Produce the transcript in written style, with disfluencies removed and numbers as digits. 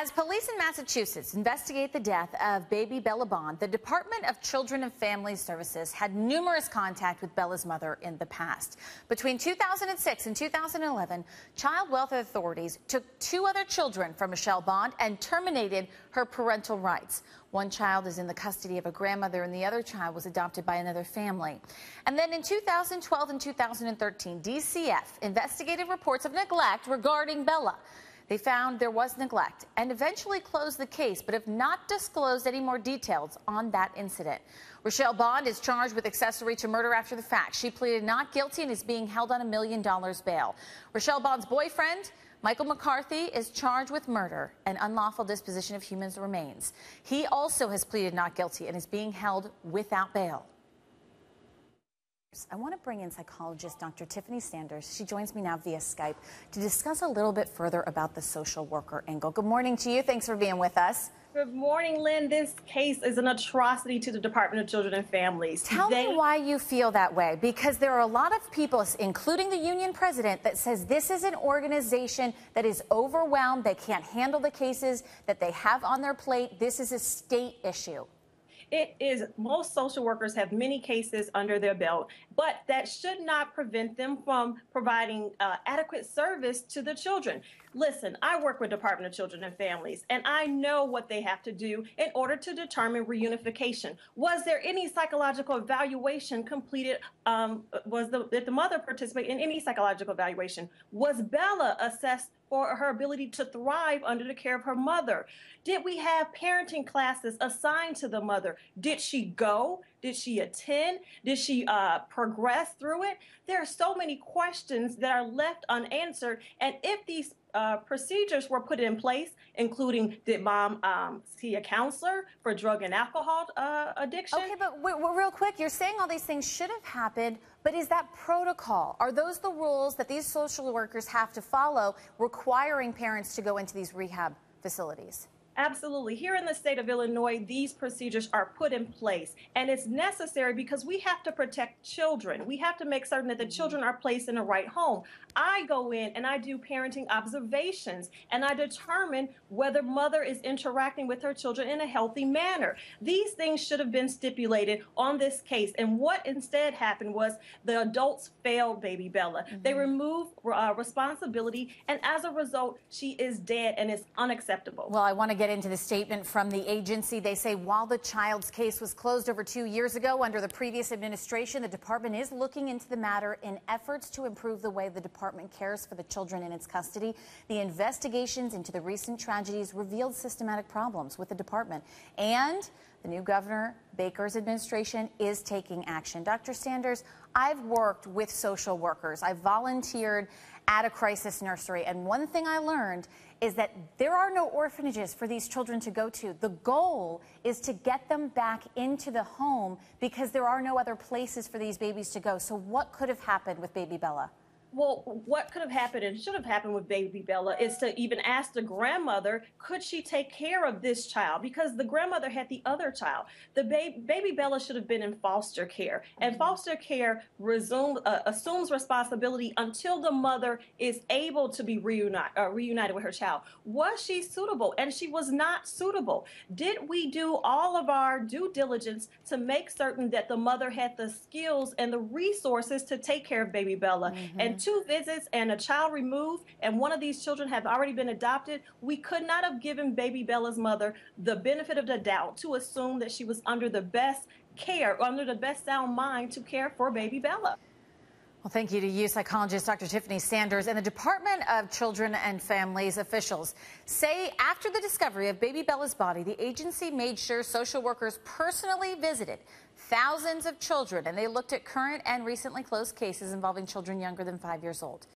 As police in Massachusetts investigate the death of baby Bella Bond, the Department of Children and Family Services had numerous contact with Bella's mother in the past. Between 2006 and 2011, child welfare authorities took two other children from Michelle Bond and terminated her parental rights. One child is in the custody of a grandmother and the other child was adopted by another family. And then in 2012 and 2013, DCF investigated reports of neglect regarding Bella. They found there was neglect and eventually closed the case, but have not disclosed any more details on that incident. Rochelle Bond is charged with accessory to murder after the fact. She pleaded not guilty and is being held on $1 million bail. Rochelle Bond's boyfriend, Michael McCarthy, is charged with murder and unlawful disposition of human remains. He also has pleaded not guilty and is being held without bail. I want to bring in psychologist Dr. Tiffany Sanders. She joins me now via Skype to discuss a little bit further about the social worker angle. Good morning to you. Thanks for being with us. Good morning, Lynn. This case is an atrocity to the Department of Children and Families. Tell me why you feel that way, because there are a lot of people, including the union president, that says this is an organization that is overwhelmed. They can't handle the cases that they have on their plate. This is a state issue. It is. Most social workers have many cases under their belt, but that should not prevent them from providing adequate service to the children. Listen, I work with Department of Children and Families, and I know what they have to do in order to determine reunification. Was there any psychological evaluation completed? Did the mother participate in any psychological evaluation? Was Bella assessed for her ability to thrive under the care of her mother? Did we have parenting classes assigned to the mother? Did she go? Did she attend? Did she progress through it? There are so many questions that are left unanswered. And if these procedures were put in place, including did mom see a counselor for drug and alcohol addiction? Okay, but real quick, you're saying all these things should have happened, but is that protocol? Are those the rules that these social workers have to follow, requiring parents to go into these rehab facilities? Absolutely. Here in the state of Illinois, these procedures are put in place, and it's necessary because we have to protect children. We have to make certain that the children are placed in the right home. I go in and I do parenting observations, and I determine whether mother is interacting with her children in a healthy manner. These things should have been stipulated on this case, and what instead happened was the adults failed baby Bella. They removed responsibility, and as a result, she is dead, and it's unacceptable. Well, I want to get into the statement from the agency. They say while the child's case was closed over 2 years ago under the previous administration, the department is looking into the matter in efforts to improve the way the department cares for the children in its custody. The investigations into the recent tragedies revealed systematic problems with the department, and the new Governor Baker's administration is taking action. Dr. Sanders, I've worked with social workers. I've volunteered at a crisis nursery, and one thing I learned is that there are no orphanages for these children to go to. The goal is to get them back into the home because there are no other places for these babies to go. So what could have happened with baby Bella? Well, what could have happened and should have happened with baby Bella is to even ask the grandmother, could she take care of this child? Because the grandmother had the other child. The baby Bella should have been in foster care. And foster care assumes responsibility until the mother is able to be reunited with her child. Was she suitable? And she was not suitable. Did we do all of our due diligence to make certain that the mother had the skills and the resources to take care of baby Bella? And 2 visits and a child removed, and one of these children have already been adopted, we could not have given baby Bella's mother the benefit of the doubt to assume that she was under the best care, under the best sound mind to care for baby Bella. Well, thank you to you, psychologist Dr. Tiffany Sanders. And the Department of Children and Families officials say after the discovery of baby Bella's body, the agency made sure social workers personally visited thousands of children, and they looked at current and recently closed cases involving children younger than 5 years old.